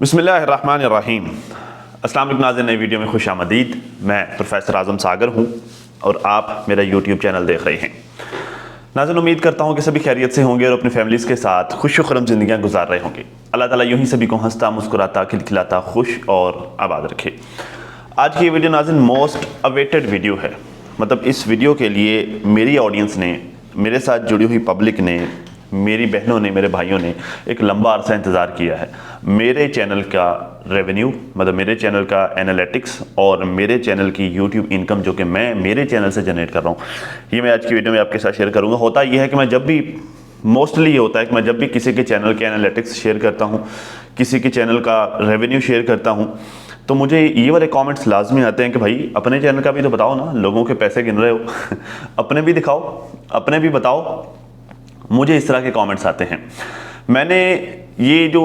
बिस्मिल्लाहिर्रहमानिर्रहीम। अस्सलाम वालेकुम नाज़रीन, नई वीडियो में खुश आमदीद। मैं प्रोफेसर आज़म सागर हूँ और आप मेरा यूट्यूब चैनल देख रहे हैं। नाज़रीन, उम्मीद करता हूँ कि सभी खैरियत से होंगे और अपनी फैमिलीज़ के साथ खुश खुरम ज़िंदगियाँ गुजार रहे होंगे। अल्लाह ताला यूँ ही सभी को हंसता मुस्कुराता खिलखिलाता खुश और आबाद रखे। आज की ये वीडियो नाज़रीन मोस्ट अवेटेड वीडियो है। मतलब इस वीडियो के लिए मेरी ऑडियंस ने, मेरे साथ जुड़ी हुई पब्लिक ने, मेरी बहनों ने, मेरे भाइयों ने एक लंबा अरसा इंतज़ार किया है। मेरे चैनल का रेवेन्यू, मतलब मेरे चैनल का एनालिटिक्स और मेरे चैनल की यूट्यूब इनकम जो कि मैं मेरे चैनल से जनरेट कर रहा हूँ, ये मैं आज की वीडियो में आपके साथ शेयर करूँगा। होता यह है कि मैं जब भी, मोस्टली ये होता है कि मैं जब भी किसी के चैनल के एनालिटिक्स शेयर करता हूँ, किसी के चैनल का रेवेन्यू शेयर करता हूँ, तो मुझे ये वाले कमेंट्स लाजमी आते हैं कि भाई अपने चैनल का भी तो बताओ ना, लोगों के पैसे गिन रहे हो अपने भी दिखाओ, अपने भी बताओ। मुझे इस तरह के कमेंट्स आते हैं। मैंने ये जो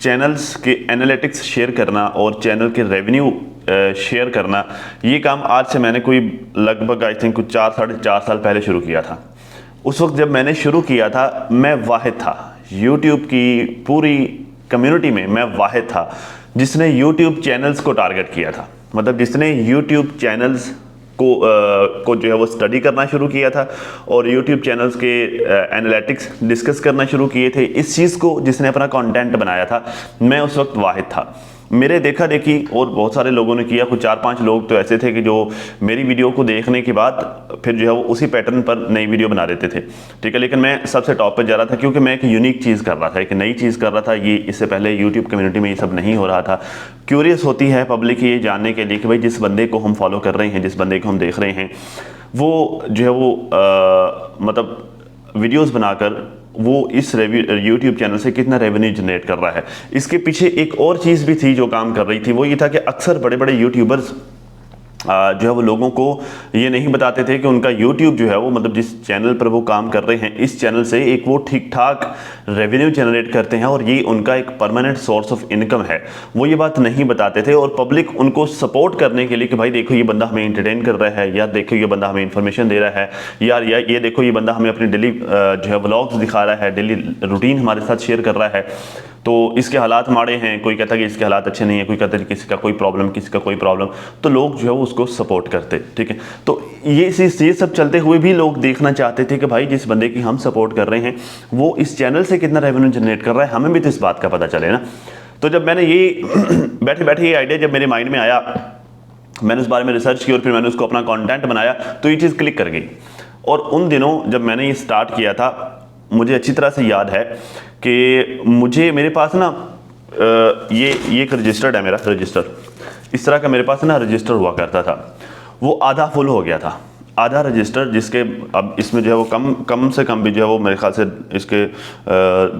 चैनल्स के एनालिटिक्स शेयर करना और चैनल के रेवेन्यू शेयर करना, ये काम आज से मैंने कोई लगभग आई थिंक कुछ 4-4.5 साल पहले शुरू किया था। उस वक्त जब मैंने शुरू किया था, मैं वाहिद था यूट्यूब की पूरी कम्युनिटी में, मैं वाहिद था जिसने यूट्यूब चैनल्स को टारगेट किया था। मतलब जिसने यूट्यूब चैनल्स को जो है वो स्टडी करना शुरू किया था और यूट्यूब चैनल्स के एनालिटिक्स डिस्कस करना शुरू किए थे। इस चीज़ को जिसने अपना कंटेंट बनाया था, मैं उस वक्त वाहिद था। मेरे देखा देखी और बहुत सारे लोगों ने किया। कुछ 4-5 लोग तो ऐसे थे कि जो मेरी वीडियो को देखने के बाद फिर जो है वो उसी पैटर्न पर नई वीडियो बना देते थे, ठीक है। लेकिन मैं सबसे टॉप पर जा रहा था क्योंकि मैं एक यूनिक चीज़ कर रहा था, एक नई चीज़ कर रहा था। ये इससे पहले यूट्यूब कम्युनिटी में ये सब नहीं हो रहा था। क्यूरियस होती है पब्लिक ये जानने के लिए कि भाई जिस बंदे को हम फॉलो कर रहे हैं, जिस बंदे को हम देख रहे हैं, वो जो है वो मतलब वीडियोस बनाकर वो इस यूट्यूब चैनल से कितना रेवेन्यू जनरेट कर रहा है। इसके पीछे एक और चीज़ भी थी जो काम कर रही थी। वो ये था कि अक्सर बड़े बड़े यूट्यूबर्स जो है वो लोगों को ये नहीं बताते थे कि उनका यूट्यूब जो है वो, मतलब जिस चैनल पर वो काम कर रहे हैं, इस चैनल से एक वो ठीक ठाक रेवेन्यू जनरेट करते हैं और ये उनका एक परमानेंट सोर्स ऑफ इनकम है। वो ये बात नहीं बताते थे और पब्लिक उनको सपोर्ट करने के लिए कि भाई देखो ये बंदा हमें एंटरटेन कर रहा है, या देखो ये बंदा हमें इंफॉर्मेशन दे रहा है, या ये देखो ये बंदा हमें अपनी डेली जो है व्लॉग्स दिखा रहा है, डेली रूटीन हमारे साथ शेयर कर रहा है, तो इसके हालात माड़े हैं। कोई कहता है कि इसके हालात अच्छे नहीं है, कोई कहता है कि किसी का कोई प्रॉब्लम, किसी का कोई प्रॉब्लम, तो लोग जो है वो उसको सपोर्ट करते, ठीक है। तो ये सब चलते हुए भी लोग देखना चाहते थे कि भाई जिस बंदे की हम सपोर्ट कर रहे हैं वो इस चैनल से कितना रेवेन्यू जनरेट कर रहा है, हमें भी तो इस बात का पता चले ना। तो जब मैंने ये बैठे बैठे ये आइडिया जब मेरे माइंड में आया, मैंने उस बारे में रिसर्च की और फिर मैंने उसको अपना कंटेंट बनाया, तो ये चीज़ क्लिक कर गई। और उन दिनों जब मैंने ये स्टार्ट किया था, मुझे अच्छी तरह से याद है कि मेरे पास ना ये एक रजिस्टर्ड है, मेरा रजिस्टर इस तरह का मेरे पास ना रजिस्टर हुआ करता था। वो आधा फुल हो गया था, आधा रजिस्टर, जिसके अब इसमें जो है वो कम से कम भी जो है वो मेरे ख्याल से इसके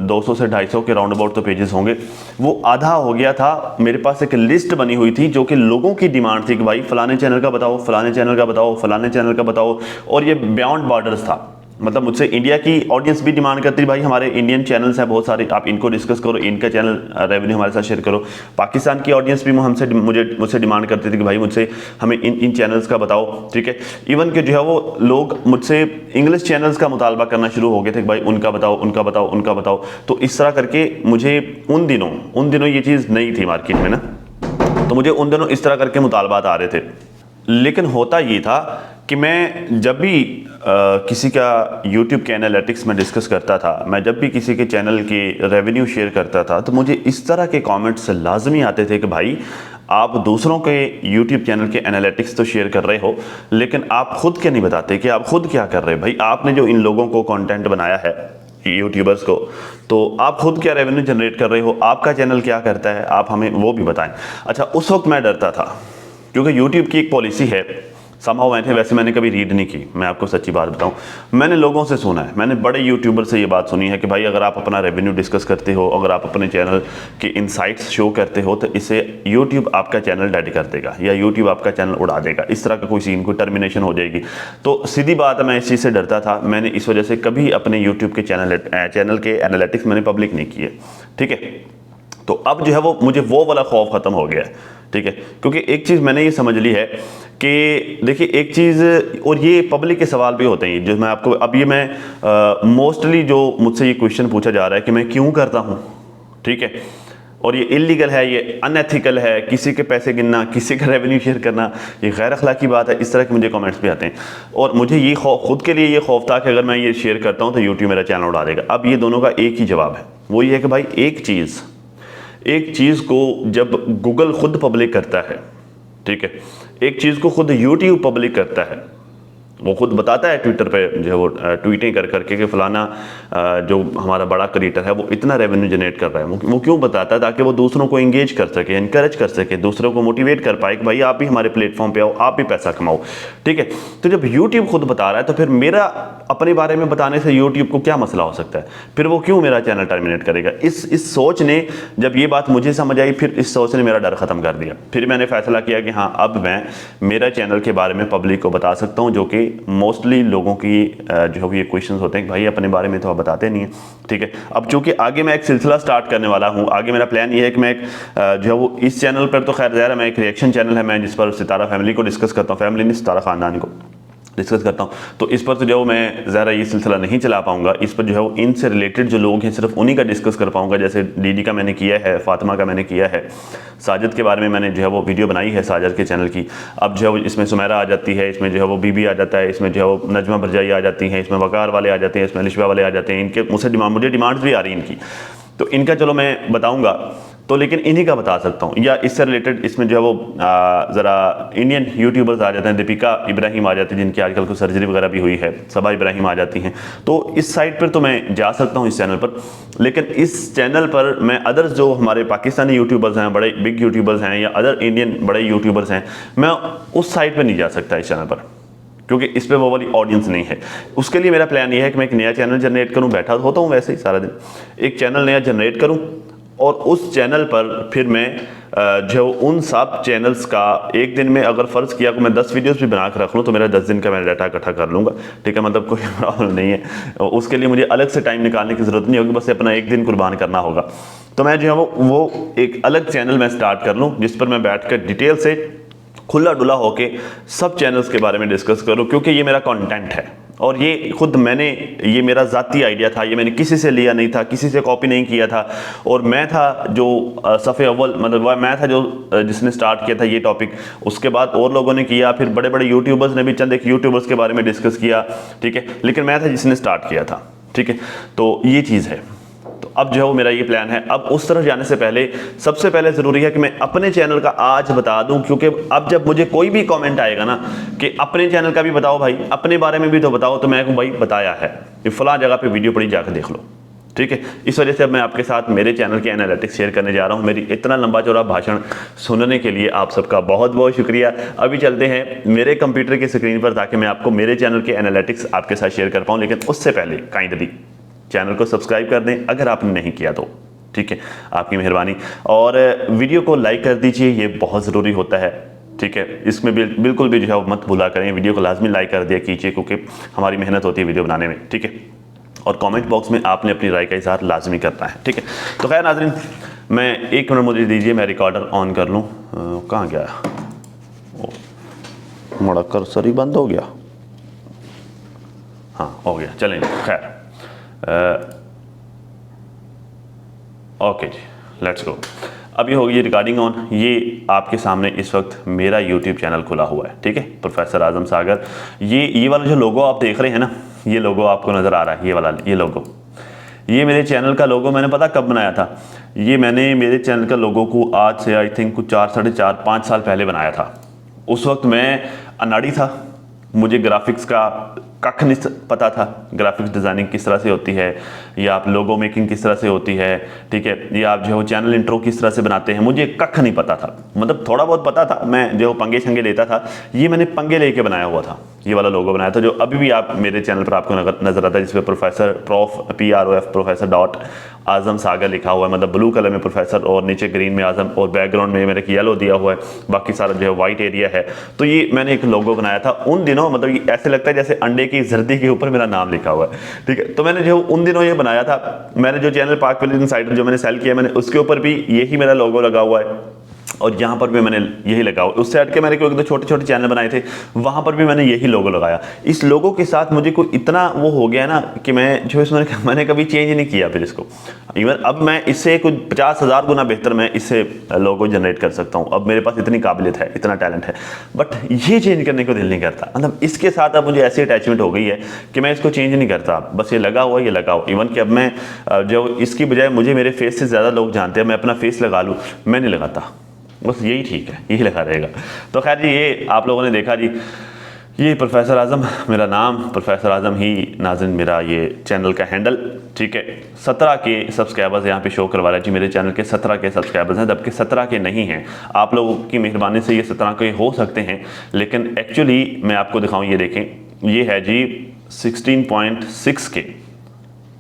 200 से 250 के राउंड अबाउट तो पेजेस होंगे। वो आधा हो गया था। मेरे पास एक लिस्ट बनी हुई थी जो कि लोगों की डिमांड थी कि भाई फलाने चैनल का बताओ, फलाने चैनल का बताओ, फलाने चैनल का बताओ। और ये बियॉन्ड बॉर्डर्स था। मतलब मुझसे इंडिया की ऑडियंस भी डिमांड करती थी, भाई हमारे इंडियन चैनल्स हैं बहुत सारे, आप इनको डिस्कस करो, इनका चैनल रेवेन्यू हमारे साथ शेयर करो। पाकिस्तान की ऑडियंस भी मुझसे डिमांड करती थी कि भाई मुझसे हमें इन चैनल्स का बताओ, ठीक है। इवन कि जो है वो लोग मुझसे इंग्लिश चैनल्स का मुतालबा करना शुरू हो गए थे कि भाई उनका बताओ, उनका बताओ, उनका बताओ। तो इस तरह करके मुझे उन दिनों ये चीज़ नहीं थी मार्केट में ना, तो मुझे उन दिनों इस तरह करके मुतालबात आ रहे थे। लेकिन होता ये था कि मैं जब भी किसी का यूट्यूब के एनालिटिक्स में डिस्कस करता था, मैं जब भी किसी के चैनल की रेवेन्यू शेयर करता था, तो मुझे इस तरह के कमेंट्स लाजमी आते थे कि भाई आप दूसरों के यूट्यूब चैनल के एनालिटिक्स तो शेयर कर रहे हो, लेकिन आप खुद क्या नहीं बताते कि आप खुद क्या कर रहे हो। भाई आपने जो इन लोगों को कंटेंट बनाया है, यूट्यूबर्स को, तो आप खुद क्या रेवेन्यू जनरेट कर रहे हो, आपका चैनल क्या करता है, आप हमें वो भी बताएं। अच्छा, उस वक्त मैं डरता था क्योंकि यूट्यूब की एक पॉलिसी है, समहाउ वैसे मैंने कभी रीड नहीं की, मैं आपको सच्ची बात बताऊं। मैंने लोगों से सुना है, मैंने बड़े यूट्यूबर से ये बात सुनी है कि भाई अगर आप अपना रेवेन्यू डिस्कस करते हो, अगर आप अपने चैनल के इनसाइट्स शो करते हो, तो इसे यूट्यूब आपका चैनल डेड कर देगा या यूट्यूब आपका चैनल उड़ा देगा। इस तरह का कोई सीन, कोई टर्मिनेशन हो जाएगी। तो सीधी बात है, मैं इस चीज़ से डरता था। मैंने इस वजह से कभी अपने यूट्यूब के चैनल के एनालिटिक्स मैंने पब्लिक नहीं किए, ठीक है। तो अब जो है वो मुझे वो वाला खौफ ख़त्म हो गया है, ठीक है। क्योंकि एक चीज़ मैंने ये समझ ली है कि देखिए एक चीज़, और ये पब्लिक के सवाल भी होते हैं जो मैं आपको, अब ये मैं मोस्टली जो मुझसे ये क्वेश्चन पूछा जा रहा है कि मैं क्यों करता हूँ, ठीक है। और ये इलीगल है, ये अनएथिकल है, किसी के पैसे गिनना, किसी का रेवेन्यू शेयर करना, ये गैर अखलाकी बात है। इस तरह के मुझे कमेंट्स भी आते हैं और मुझे ये खुद के लिए ये खौफ था कि अगर मैं ये शेयर करता हूँ तो यूट्यूब मेरा चैनल उड़ा देगा। अब ये दोनों का एक ही जवाब है, वो ये है कि भाई एक चीज़ को जब गूगल खुद पब्लिक करता है, ठीक है, एक चीज़ को खुद यूट्यूब पब्लिक करता है, वो खुद बताता है ट्विटर पे जो है वो ट्वीटें कर करके कि फलाना जो हमारा बड़ा क्रिएटर है वो इतना रेवेन्यू जनरेट कर रहा है। वो क्यों बताता है? ताकि वो दूसरों को इंगेज कर सके, इनकरेज कर सके, दूसरों को मोटिवेट कर पाए कि भाई आप भी हमारे प्लेटफॉर्म पे आओ, आप भी पैसा कमाओ, ठीक है। तो जब यूट्यूब खुद बता रहा है तो फिर मेरा अपने बारे में बताने से यूट्यूब को क्या मसला हो सकता है? फिर वो क्यों मेरा चैनल टर्मिनेट करेगा? इस सोच ने, जब ये बात मुझे समझ आई, फिर इस सोच ने मेरा डर ख़त्म कर दिया। फिर मैंने फैसला किया कि हाँ, अब मैं मेरा चैनल के बारे में पब्लिक को बता सकता हूँ, जो कि मोस्टली लोगों की जो ये क्वेश्चंस होते हैं कि भाई अपने बारे में तो आप बताते नहीं हैं, ठीक है। अब चूंकि आगे मैं एक सिलसिला स्टार्ट करने वाला हूँ, आगे मेरा प्लान ये है कि मैं एक जो है वो इस चैनल पर तो खैर ज़ाहिर है मैं एक रिएक्शन चैनल है, मैं जिस पर सितारा फैमिली को डिस्कस करता हूँ, फैमिली नहीं सितारा ख़ानदान को डिस्कस करता हूँ, तो इस पर तो जो मैं ज़रा ये सिलसिला नहीं चला पाऊंगा। इस पर जो है वो इनसे रिलेटेड जो लोग हैं सिर्फ उन्हीं का डिस्कस कर पाऊंगा। जैसे डीडी का मैंने किया है, फातिमा का मैंने किया है, साजिद के बारे में मैंने जो है वो वीडियो बनाई है साजिद के चैनल की। अब जो है वो इसमें सुमेरा आ जाती है, इसमें जो है वो बीबी आ जाता है, इसमें जो है वो नजमा भरजाई आ जाती हैं, इसमें वकार वाले आ जाते हैं, इसमें लिशबा वाले आ जाते हैं। इनके मुझे डिमांड्स भी आ रही हैं इनकी, तो इनका चलो मैं बताऊँगा तो, लेकिन इन्हीं का बता सकता हूँ। या इससे रिलेटेड इसमें जो है वो ज़रा इंडियन यूट्यूबर्स आ जाते हैं, दीपिका इब्राहिम आ जाती है जिनकी आजकल को सर्जरी वगैरह भी हुई है, सबा इब्राहिम आ जाती हैं। तो इस साइट पर तो मैं जा सकता हूँ इस चैनल पर, लेकिन इस चैनल पर मैं अदर्स जो हमारे पाकिस्तानी यूट्यूबर्स हैं, बड़े बिग यूट्यूबर्स हैं, या अदर इंडियन बड़े यूट्यूबर्स हैं, मैं उस साइट पर नहीं जा सकता इस चैनल पर, क्योंकि इस पर वो वाली ऑडियंस नहीं है। उसके लिए मेरा प्लान ये है कि मैं एक नया चैनल जनरेट करूँ, बैठा होता हूँ वैसे ही सारा दिन, एक चैनल नया जनरेट करूँ और उस चैनल पर फिर मैं जो उन सब चैनल्स का एक दिन में अगर फ़र्ज़ किया कि मैं 10 वीडियोस भी बना कर रख लूँ तो मेरा 10 दिन का मैं डाटा इकट्ठा कर लूँगा, ठीक है। मतलब कोई प्रॉब्लम नहीं है, उसके लिए मुझे अलग से टाइम निकालने की ज़रूरत नहीं होगी, बस अपना एक दिन कुर्बान करना होगा। तो मैं जो है वो एक अलग चैनल मैं स्टार्ट कर लूँ जिस पर मैं बैठ कर डिटेल से खुला डुला होके सब चैनल्स के बारे में डिस्कस करूँ, क्योंकि ये मेरा कंटेंट है और ये खुद मैंने, ये मेरा ज़ाती आइडिया था, ये मैंने किसी से लिया नहीं था, किसी से कॉपी नहीं किया था। और मैं था जो सफ़े अव्वल, मतलब मैं था जो जिसने स्टार्ट किया था ये टॉपिक। उसके बाद और लोगों ने किया, फिर बड़े बड़े यूट्यूबर्स ने भी चंद एक यूट्यूबर्स के बारे में डिस्कस किया, ठीक है, लेकिन मैं था जिसने स्टार्ट किया था, ठीक है। तो ये चीज़ है। तो अब जो है वो मेरा ये प्लान है। अब उस तरफ जाने से पहले सबसे पहले ज़रूरी है कि मैं अपने चैनल का आज बता दूं, क्योंकि अब जब मुझे कोई भी कमेंट आएगा ना कि अपने चैनल का भी बताओ भाई, अपने बारे में भी तो बताओ, तो मैं कहूँ भाई बताया है, ये फलां जगह पे वीडियो पड़ी, जाकर देख लो, ठीक है। इस वजह से अब मैं आपके साथ मेरे चैनल के एनालिटिक्स शेयर करने जा रहा हूँ। मेरी इतना लंबा चौड़ा भाषण सुनने के लिए आप सबका बहुत बहुत शुक्रिया। अभी चलते हैं मेरे कंप्यूटर की स्क्रीन पर ताकि मैं आपको मेरे चैनल के एनालिटिक्स आपके साथ शेयर कर पाऊँ, लेकिन उससे पहले काइंडली चैनल को सब्सक्राइब कर दें अगर आपने नहीं किया तो, ठीक है, आपकी मेहरबानी। और वीडियो को लाइक कर दीजिए, ये बहुत ज़रूरी होता है, ठीक है। इसमें बिल्कुल भी जो है मत भूला करें, वीडियो को लाजमी लाइक कर दिया कीजिए, क्योंकि हमारी मेहनत होती है वीडियो बनाने में, ठीक है। और कमेंट बॉक्स में आपने अपनी राय का इज़हार लाजमी करना है, ठीक है। तो खैर नाज़रीन, मैं 1 मिनट मुझे दीजिए, मैं रिकॉर्डर ऑन कर लूँ। कहाँ गया मोड़ा, कर्सर ही बंद हो गया, हाँ हो गया, चलें खैर। ओके जी, लेट्स गो। अभी होगी ये रिकॉर्डिंग ऑन। ये आपके सामने इस वक्त मेरा यूट्यूब चैनल खुला हुआ है, ठीक है, प्रोफेसर आजम सागर। ये वाला जो लोगो आप देख रहे हैं ना, ये लोगो आपको नज़र आ रहा है, ये वाला, ये लोगो, ये मेरे चैनल का लोगो मैंने पता कब बनाया था। ये मैंने मेरे चैनल का लोगो को आज से आई थिंक कुछ 4, साढ़े 4, 5 साल पहले बनाया था। उस वक्त मैं अनाड़ी था, मुझे ग्राफिक्स का कख नहीं पता था, ग्राफिक्स डिज़ाइनिंग किस तरह से होती है, या आप लोगो मेकिंग किस तरह से होती है, ठीक है, या आप जो है वो चैनल इंट्रो किस तरह से बनाते हैं, मुझे कख नहीं पता था। मतलब थोड़ा बहुत पता था, मैं जो पंगे शंगे लेता था, ये मैंने पंगे लेके बनाया हुआ था, ये वाला लोगो बनाया था, जो अभी भी आप मेरे चैनल पर आपको नज़र आता है, जिसपे PROF प्रोफेसर डॉट आजम सागर लिखा हुआ है, मतलब ब्लू कलर में प्रोफेसर और नीचे ग्रीन में आजम, और बैकग्राउंड में मेरे येलो दिया हुआ है, बाकी सारा जो है वाइट एरिया है। तो ये मैंने एक लोगो बनाया था उन दिनों, मतलब ये ऐसे लगता है जैसे अंडे की जर्दी के ऊपर मेरा नाम लिखा हुआ है, ठीक है। तो मैंने जो उन दिनों ये बनाया था, मैंने जो चैनल पाक विलेज इनसाइडर जो मैंने सेल किया, मैंने उसके ऊपर भी यही मेरा लोगो लगा हुआ है। और यहाँ पर भी मैंने यही लगाया। उससे हट के मैंने कोई 1-2 छोटे-छोटे चैनल बनाए थे, वहाँ पर भी मैंने यही लोगो लगाया। इस लोगो के साथ मुझे कोई इतना वो हो गया ना कि मैं जो इसमें मैंने कभी चेंज नहीं किया फिर इसको। इवन अब मैं इससे कुछ 50,000 गुना बेहतर मैं इससे लोगो जनरेट कर सकता हूँ। अब मेरे पास इतनी काबिलियत है, इतना टैलेंट है, बट ये चेंज करने को दिल नहीं करता। मतलब इसके साथ अब मुझे ऐसी अटैचमेंट हो गई है कि मैं इसको चेंज नहीं करता, बस ये लगा हुआ ये लगा हुआ। इवन कि अब मैं जो इसकी बजाय मुझे मेरे फेस से ज़्यादा लोग जानते हैं, मैं अपना फेस लगा लूँ, मैं नहीं लगाता, बस यही ठीक है, यही लगा रहेगा। तो खैर जी, ये आप लोगों ने देखा जी, ये प्रोफेसर आज़म मेरा नाम, प्रोफेसर आज़म ही नाज़रीन मेरा ये चैनल का हैंडल, ठीक है। 17 के सब्सक्राइबर्स यहाँ पे शो करवा रहा है जी, मेरे चैनल के 17 के सब्सक्राइबर्स हैं, जबकि 17 के नहीं हैं। आप लोगों की मेहरबानी से ये 17 के हो सकते हैं, लेकिन एक्चुअली मैं आपको दिखाऊँ, ये देखें, ये है जी 16.6 के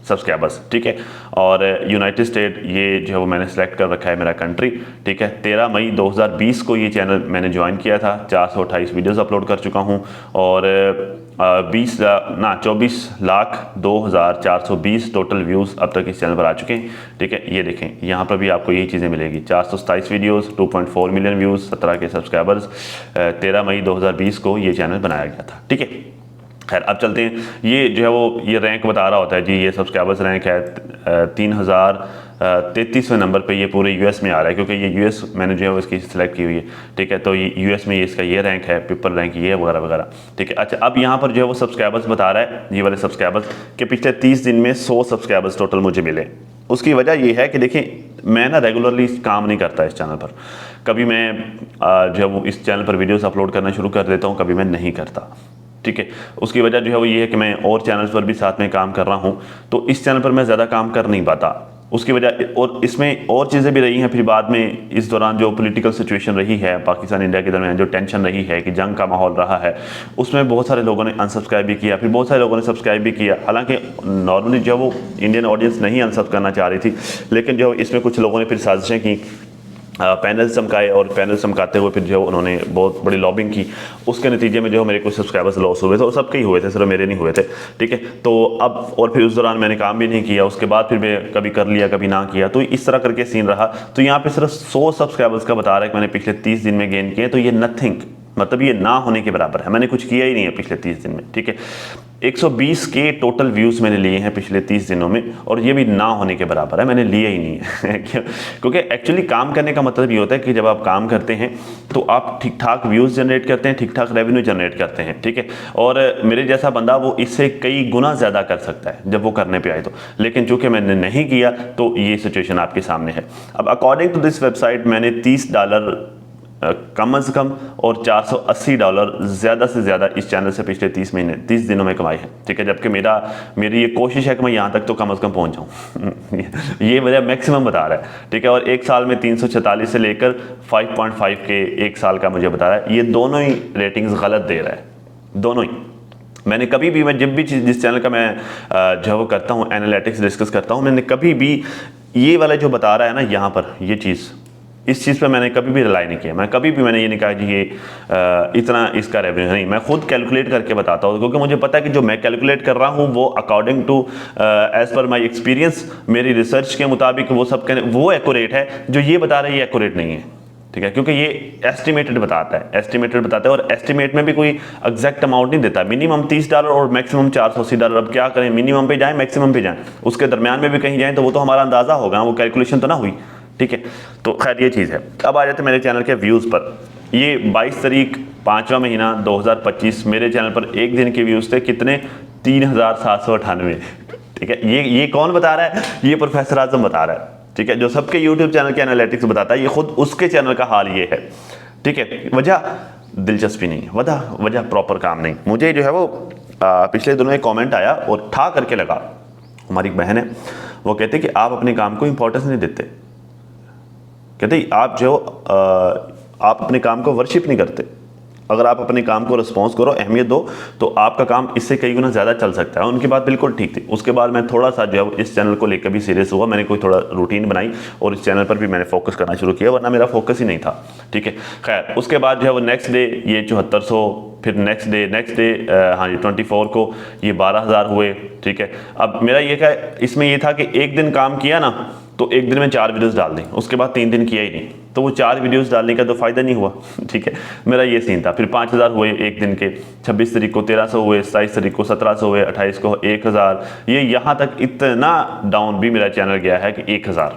सब्सक्राइबर्स, ठीक है। और यूनाइटेड स्टेट ये जो है वो मैंने सेलेक्ट कर रखा है मेरा कंट्री, ठीक है। 13 मई 2020 को ये चैनल मैंने ज्वाइन किया था। 428 वीडियोस अपलोड कर चुका हूँ और 24,02,420 टोटल व्यूज़ अब तक इस चैनल पर आ चुके हैं, ठीक है। ये देखें, यहाँ पर भी आपको यही चीज़ें मिलेगी। 427 वीडियोज़, 2.4 मिलियन व्यूज़, 17 के सब्सक्राइबर्स। 13 मई 2020 को ये चैनल बनाया गया था, ठीक है। खैर अब चलते हैं, ये जो है वो ये रैंक बता रहा होता है जी, ये सब्सक्राइबर्स रैंक है 3033वें नंबर पे, ये पूरे यूएस में आ रहा है, क्योंकि ये यूएस मैंने जो है वो इसकी सिलेक्ट की हुई है, ठीक है। तो ये यूएस में ये इसका ये रैंक है, पेपर रैंक ये वगैरह वगैरह, ठीक है। अच्छा, अब यहाँ पर जो है वो सब्सक्राइबर्स बता रहा है, ये वाले सब्सक्राइबर्स के पिछले 30 दिन में 100 सब्सक्राइबर्स टोटल मुझे मिले। उसकी वजह ये है कि देखिए, मैं ना रेगुलरली काम नहीं करता इस चैनल पर। कभी मैं जो है वो इस चैनल पर वीडियोज़ अपलोड करना शुरू कर देता हूँ, कभी मैं नहीं करता, ठीक है। उसकी वजह जो है वो ये है कि मैं और चैनल्स पर भी साथ में काम कर रहा हूँ, तो इस चैनल पर मैं ज़्यादा काम कर नहीं पाता। उसकी वजह, और इसमें और चीज़ें भी रही हैं। फिर बाद में इस दौरान जो पॉलिटिकल सिचुएशन रही है पाकिस्तान इंडिया के दरमियान, जो टेंशन रही है कि जंग का माहौल रहा है, उसमें बहुत सारे लोगों ने अनसब्सक्राइब भी किया, फिर बहुत सारे लोगों ने सब्सक्राइब भी किया। हालांकि नॉर्मली जो वो इंडियन ऑडियंस नहीं अनसब्सक्राइब करना चाह रही थी, लेकिन जो इसमें कुछ लोगों ने फिर साजिशें की, पैनल चमकाए, और पैनल चमकाते हुए फिर जो उन्होंने बहुत बड़ी लॉबिंग की। उसके नतीजे में जो मेरे कुछ सब्सक्राइबर्स लॉस हुए थे, और सबके ही हुए थे, सिर्फ मेरे नहीं हुए थे, ठीक है। तो अब, और फिर उस दौरान मैंने काम भी नहीं किया। उसके बाद फिर मैं कभी कर लिया, कभी ना किया, तो इस तरह करके सीन रहा। तो यहाँ पे सिर्फ 100 सब्सक्राइबर्स का बता रहा है कि मैंने पिछले 30 दिन में गेन किए, तो ये नथिंग, मतलब ये ना होने के बराबर है। मैंने कुछ किया ही नहीं है पिछले 30 दिन में, ठीक है। 120 के टोटल व्यूज़ मैंने लिए हैं पिछले 30 दिनों में, और ये भी ना होने के बराबर है, मैंने लिए ही नहीं है। क्योंकि एक्चुअली काम करने का मतलब ये होता है कि जब आप काम करते हैं तो आप ठीक ठाक व्यूज़ जनरेट करते हैं, ठीक ठाक रेवेन्यू जनरेट करते हैं, ठीक है। और मेरे जैसा बंदा वो इससे कई गुना ज़्यादा कर सकता है जब वो करने पे आए तो, लेकिन चूंकि मैंने नहीं किया तो ये सिचुएशन आपके सामने है। अब अकॉर्डिंग टू दिस वेबसाइट मैंने $30 कम से कम और $480 ज़्यादा से ज़्यादा इस चैनल से पिछले 30 दिनों में कमाए हैं, ठीक है। जबकि मेरी ये कोशिश है कि मैं यहाँ तक तो कम से कम पहुँच जाऊँ। ये मेरा मैक्सिमम बता रहा है, ठीक है। और एक साल में 346 से लेकर 5.5 के एक साल का मुझे बता रहा है। ये दोनों ही रेटिंग्स गलत दे रहा है, दोनों ही। मैंने कभी भी, मैं जब भी चीज़ जिस चैनल का मैं जो वो करता हूँ, एनालिटिक्स डिस्कस करता हूँ, मैंने कभी भी ये वाला जो बता रहा है ना यहाँ पर, ये चीज़, इस चीज़ पे मैंने कभी भी रिलाई नहीं किया। मैं कभी भी मैंने ये नहीं कहा कि ये इतना इसका रेवेन्यू नहीं। मैं खुद कैलकुलेट करके बताता हूँ, क्योंकि मुझे पता है कि जो मैं कैलकुलेट कर रहा हूँ वो according to as per my experience, मेरी रिसर्च के मुताबिक वो सब वो एक्यूरेट है। जो ये बता रहे हैं ये एक्यूरेट नहीं है, ठीक है। क्योंकि ये एस्टिमेटेड बताता है, एस्टिमेटेड बताता है, और एस्टिमेट में भी कोई एग्जैक्ट अमाउंट नहीं देता। मिनिमम $30 और मैक्सिमम $480। अब क्या करें, मिनिमम पे जाएं, मैक्सिमम पे जाएं, उसके दरमियान में भी कहीं जाएं तो वो तो हमारा अंदाज़ा होगा, वो कैलकुलेशन तो ना हुई, ठीक है। तो खैर ये चीज़ है। अब आ जाते मेरे चैनल के व्यूज़ पर। ये 22 तारीख 5वां महीना 2025 मेरे चैनल पर एक दिन के व्यूज़ थे कितने, 3798, ठीक है। ये कौन बता रहा है, ये प्रोफेसर आज़म बता रहा है, ठीक है। जो सबके यूट्यूब चैनल के एनालिटिक्स बताता है, ये खुद उसके चैनल का हाल ये है, ठीक है। वजह दिलचस्पी नहीं, वजह प्रॉपर काम नहीं। मुझे जो है वो पिछले दिनों एक कॉमेंट आया और ठा करके लगा। हमारी एक बहन है, वो कहते कि आप अपने काम को इंपॉर्टेंस नहीं देते, कहते आप अपने काम को वर्शिप नहीं करते। अगर आप अपने काम को रिस्पॉन्स करो, अहमियत दो, तो आपका काम इससे कई गुना ज़्यादा चल सकता है। उनकी बात बिल्कुल ठीक थी। उसके बाद मैं थोड़ा सा जो है इस चैनल को लेकर भी सीरियस हुआ। मैंने कोई थोड़ा रूटीन बनाई और इस चैनल पर भी मैंने फोकस करना शुरू किया, वरना मेरा फोकस ही नहीं था, ठीक है। खैर उसके बाद जो है वो नेक्स्ट डे ये 7400, फिर नेक्स्ट डे हाँ जी 24 को ये 12,000 हुए, ठीक है। अब मेरा ये क्या इसमें ये था कि एक दिन काम किया ना तो एक दिन में 4 वीडियोस डाल दी, उसके बाद 3 दिन किया ही नहीं, तो वो 4 वीडियोस डालने का तो फ़ायदा नहीं हुआ। ठीक है, मेरा ये सीन था। फिर 5000 हुए एक दिन के, 26 तारीख को 1300 हुए, 27 तारीख को 1700 हुए, 28 को 1000। ये यहाँ तक इतना डाउन भी मेरा चैनल गया है कि 1000,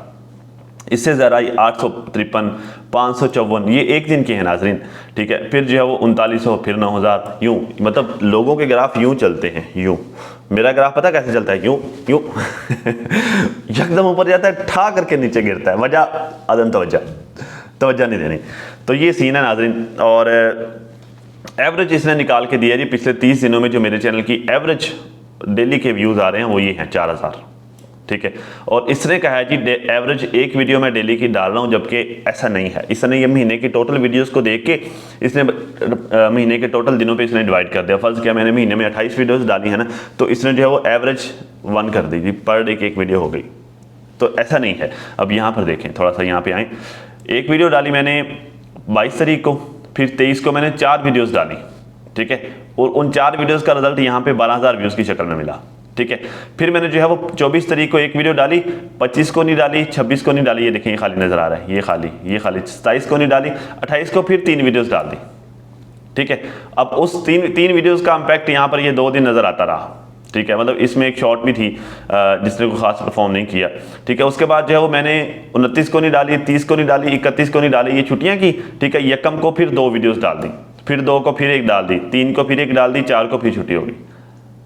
इससे ज़रा 853, 554, ये एक दिन के हैं नाजरीन। ठीक है, फिर जो है वो 3900, फिर 9000, यूँ मतलब लोगों के ग्राफ यूँ चलते हैं, यूँ। मेरा ग्राफ पता कैसे चलता है? यूँ यूँ यकदम ऊपर जाता है, ठा करके नीचे गिरता है। वजह अदम तवज्जो नहीं देनी। तो ये सीन है नाजरीन। और एवरेज इसने निकाल के दिया जी, पिछले 30 दिनों में जो मेरे चैनल की एवरेज डेली के व्यूज़ आ रहे हैं वो ये हैं 4000। ठीक है, और इसने कहा है जी एवरेज एक वीडियो मैं डेली की डाल रहा हूँ, जबकि ऐसा नहीं है। इसने ये महीने की टोटल वीडियोस को देख के इसने महीने के टोटल दिनों पे इसने डिवाइड कर दिया। फर्ज किया मैंने महीने में 28 वीडियोस डाली है ना, तो इसने जो है वो एवरेज 1 कर दी जी, पर डे की एक वीडियो हो गई। तो ऐसा नहीं है। अब यहाँ पर देखें, थोड़ा सा यहाँ पे आएँ। एक वीडियो डाली मैंने 22 तारीख को, फिर 23 को मैंने 4 वीडियोज़ डाली। ठीक है, और उन 4 वीडियोज़ का रिजल्ट यहाँ पे 12000 व्यूज़ की शक्ल में मिला। ठीक है, फिर मैंने जो है वो 24 तारीख को एक वीडियो डाली, 25 को नहीं डाली, 26 को नहीं डाली, ये देखें ये खाली नज़र आ रहा है, ये खाली 27 को नहीं डाली, 28 को फिर 3 वीडियोस डाल दी। ठीक है, अब उस तीन वीडियोस का इम्पैक्ट यहाँ पर ये 2 दिन नज़र आता रहा। ठीक है, मतलब इसमें एक शॉर्ट भी थी जिसने कोई खास परफॉर्म नहीं किया। ठीक है, उसके बाद जो है वो मैंने 29 को नहीं डाली, 30 को नहीं डाली, 31 को नहीं डाली, ये छुट्टियाँ की। ठीक है, यकम को फिर 2 वीडियोस डाल दी, फिर 2 को फिर 1 डाल दी, 3 को फिर 1 डाल दी, 4 को फिर छुट्टी हो गई।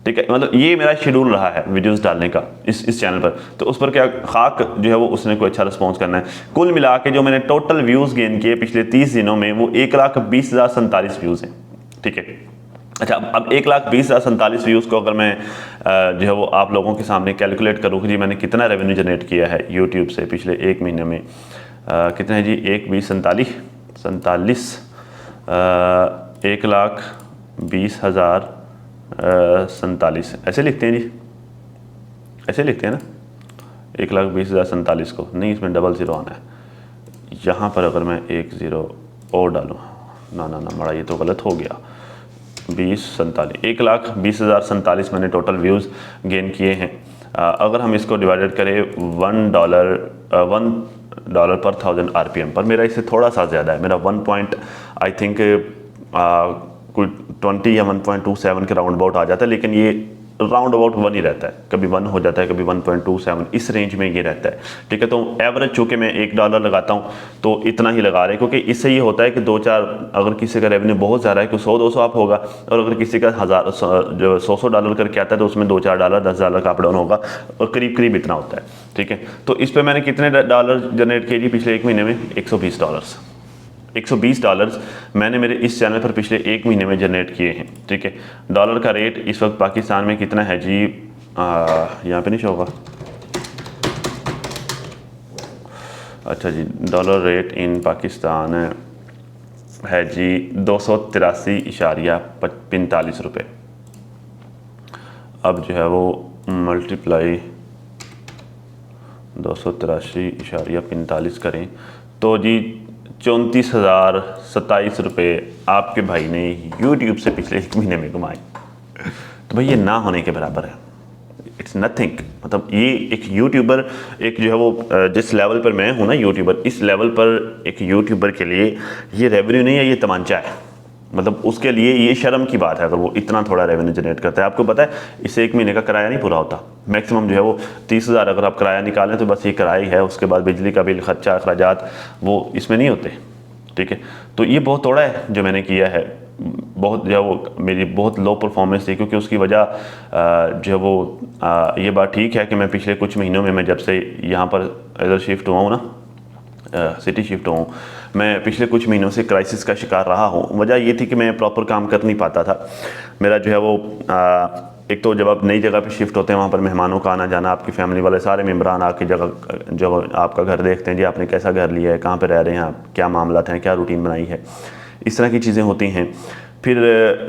ठीक है, मतलब ये मेरा शेड्यूल रहा है वीडियोस डालने का इस चैनल पर। तो उस पर क्या खाक जो है वो उसने कोई अच्छा रिस्पॉन्स करना है। कुल मिला के जो मैंने टोटल व्यूज़ गेन किए पिछले 30 दिनों में वो 1,20,047 व्यूज़ हैं। ठीक है, अच्छा, अब 1,20,047 व्यूज़ को अगर मैं जो है वो आप लोगों के सामने कैलकुलेट करूँ कि जी मैंने कितना रेवेन्यू जनरेट किया है यूट्यूब से पिछले एक महीने में, कितना है जी? 1,20,47 1,20,047 ऐसे लिखते हैं जी, ऐसे लिखते हैं ना 1,20,047 को, नहीं इसमें डबल ज़ीरो आना है। यहाँ पर अगर मैं 1 ज़ीरो और डालूँ, ना ना ना बड़ा ये तो गलत हो गया। 1,20,047 मैंने टोटल व्यूज़ गेन किए हैं। अगर हम इसको डिवाइडेड करें $1 पर 1000 RPM पर, मेरा इससे थोड़ा सा ज़्यादा है। मेरा 1 पॉइंट आई थिंक कोई 20 या 1.27 के राउंड अबाउट आ जाता है, लेकिन ये राउंड अबाउट 1 ही रहता है, कभी 1 हो जाता है, कभी 1.27, इस रेंज में ये रहता है। ठीक है, तो एवरेज चूँकि मैं $1 लगाता हूँ तो इतना ही लगा रहे, क्योंकि इससे ये होता है कि 2-4 अगर किसी का रेवेन्यू बहुत ज़्यादा है कि 100-200 आप होगा, और अगर किसी का जो $100 करके आता है तो उसमें $2-4 $10 का अप डाउन होगा, और करीब करीब इतना होता है। ठीक है, तो इस पर मैंने कितने डॉलर जनरेट किए जी पिछले एक महीने में? $120। $120 मैंने मेरे इस चैनल पर पिछले एक महीने में जनरेट किए हैं। ठीक है, डॉलर का रेट इस वक्त पाकिस्तान में कितना है जी? यहाँ पे नहीं शो होगा। अच्छा जी, डॉलर रेट इन पाकिस्तान है जी 283.45 रुपये। अब जो है वो मल्टीप्लाई 283.45 करें तो जी 34,027 रुपये आपके भाई ने YouTube से पिछले एक महीने में कमाए। तो भाई ये ना होने के बराबर है, इट्स नथिंग। मतलब ये एक यूट्यूबर, एक जो है वो जिस लेवल पर मैं हूँ ना यूट्यूबर, इस लेवल पर एक यूट्यूबर के लिए ये रेवेन्यू नहीं है, ये तमांचा है। मतलब उसके लिए ये शर्म की बात है अगर वो इतना थोड़ा रेवेन्यू जनरेट करता है। आपको पता है इससे एक महीने का किराया नहीं पूरा होता। मैक्सिमम जो है वो 30,000 अगर आप किराया निकालें तो बस ये किराया ही है, उसके बाद बिजली का बिल, खर्चा, अखराजात वो इसमें नहीं होते। ठीक है, तो ये बहुत थोड़ा है जो मैंने किया है। बहुत जो है वो मेरी बहुत लो परफॉर्मेंस थी, क्योंकि उसकी वजह जो है वो ये बात ठीक है कि मैं पिछले कुछ महीनों में, मैं जब से यहाँ पर इधर शिफ्ट हुआ हूँ ना, सिटी शिफ्ट हूँ, मैं पिछले कुछ महीनों से क्राइसिस का शिकार रहा हूँ। वजह ये थी कि मैं प्रॉपर काम कर नहीं पाता था। मेरा जो है वो एक तो जब आप नई जगह पे शिफ्ट होते हैं वहाँ पर मेहमानों का आना जाना, आपकी फैमिली वाले सारे मेम्बरान आपकी जगह जो आपका घर देखते हैं, जी आपने कैसा घर लिया है, कहाँ पे रह रहे हैं आप, क्या मामला हैं, क्या रूटीन बनाई है, इस तरह की चीज़ें होती हैं। फिर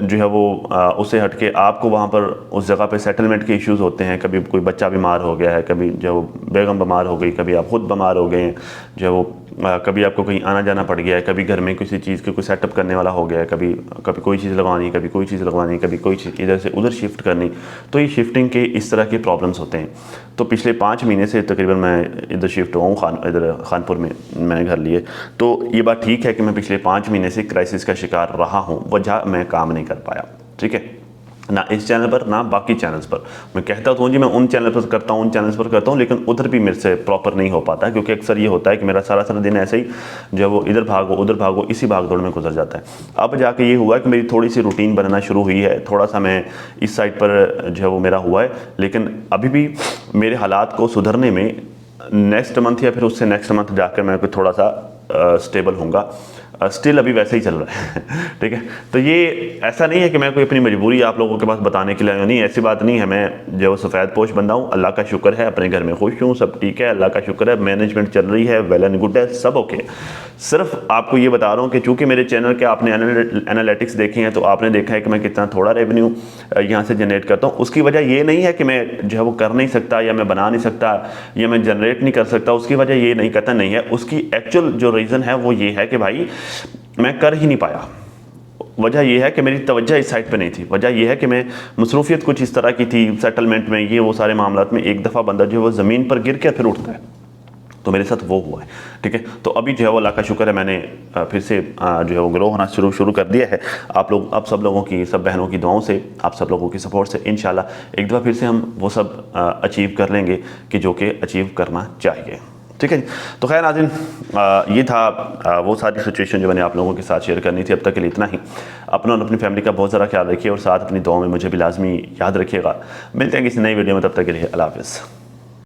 जो है वो उससे हट के आपको वहाँ पर उस जगह पे सेटलमेंट के इश्यूज़ होते हैं। कभी कोई बच्चा बीमार हो गया है, कभी जो बेगम बीमार हो गई, कभी आप ख़ुद बीमार हो गए हैं, जो है वो कभी आपको कहीं आना जाना पड़ गया है, कभी घर में किसी चीज़ के कोई सेटअप करने वाला हो गया है, कभी कभी कोई चीज़ लगवानी, कभी कोई चीज़ लगवानी, कभी कोई चीज़ इधर से उधर शिफ्ट करनी, तो ये शिफ्टिंग के इस तरह के प्रॉब्लम्स होते हैं। तो पिछले 5 महीने से तकरीबन मैं इधर शिफ्ट हुआ हूँ, इधर खानपुर में मैंने घर लिए। तो ये बात ठीक है कि मैं पिछले 5 महीने से क्राइसिस का शिकार रहा हूँ, वजह मैं काम नहीं कर पाया, ठीक है, ना इस चैनल पर ना बाकी चैनल्स पर। मैं कहता तो हूँ जी मैं उन चैनल पर करता हूँ, उन चैनल्स पर करता हूँ, लेकिन उधर भी मेरे से प्रॉपर नहीं हो पाता, क्योंकि अक्सर ये होता है कि मेरा सारा दिन ऐसे ही जो वो इधर भागो उधर भागो इसी भागदौड़ में गुजर जाता है। अब जाके ये हुआ कि मेरी थोड़ी सी रूटीन बनना शुरू हुई है, थोड़ा सा मैं इस साइड पर जो है वो मेरा हुआ है, लेकिन अभी भी मेरे हालात को सुधरने में नेक्स्ट मंथ या फिर उससे नेक्स्ट मंथ जाकर मैं थोड़ा सा स्टेबल होऊंगा। स्टिल अभी वैसे ही चल रहा है ठीक है। तो ये ऐसा नहीं है कि मैं कोई अपनी मजबूरी आप लोगों के पास बताने के लिए आया, नहीं, ऐसी बात नहीं है। मैं जो सफ़ेद पोश बंदा हूँ, अल्लाह का शुक्र है, अपने घर में खुश हूँ, सब ठीक है, अल्लाह का शुक्र है, मैनेजमेंट चल रही है, वेल एंड गुड है, सब ओके। सिर्फ आपको ये बता रहा हूँ कि चूँकि मेरे चैनल के आपने एनालिटिक्स देखे हैं, तो आपने देखा है कि मैं कितना थोड़ा रेवेन्यू यहाँ से जनरेट करता हूँ। उसकी वजह ये नहीं है कि मैं जो है वो कर नहीं सकता या मैं बना नहीं सकता या मैं जनरेट नहीं कर सकता, उसकी वजह ये नहीं कहता नहीं है। उसकी एक्चुअल जो रीज़न है वो ये है कि भाई मैं कर ही नहीं पाया। वजह यह है कि मेरी तवज्जो इस साइड पे नहीं थी। वजह यह है कि मैं मसरूफियत कुछ इस तरह की थी, सेटलमेंट में, ये वो सारे मामलात में एक दफ़ा बंदा जो है वो ज़मीन पर गिर के फिर उठता है, तो मेरे साथ वो हुआ है, ठीक है। तो अभी जो है वो अल्लाह का शुक्र है, मैंने फिर से जो है वो ग्रो होना शुरू कर दिया है। आप लोग अब सब लोगों की, सब बहनों की दुआओं से, आप सब लोगों की सपोर्ट से इंशाल्लाह एक दफ़ा फिर से हम वो सब अचीव कर लेंगे कि जो कि अचीव करना चाहिए, ठीक है। तो खैर नाज़रीन, ये था वो सारी सिचुएशन जो मैंने आप लोगों के साथ शेयर करनी थी। अब तक के लिए इतना ही। अपना और अपनी फैमिली का बहुत ज़्यादा ख्याल रखिए और साथ अपनी दुआओं में मुझे भी लाजमी याद रखिएगा। मिलते हैं किसी नई वीडियो में, तब तक के लिए अल्लाह हाफ़िज़।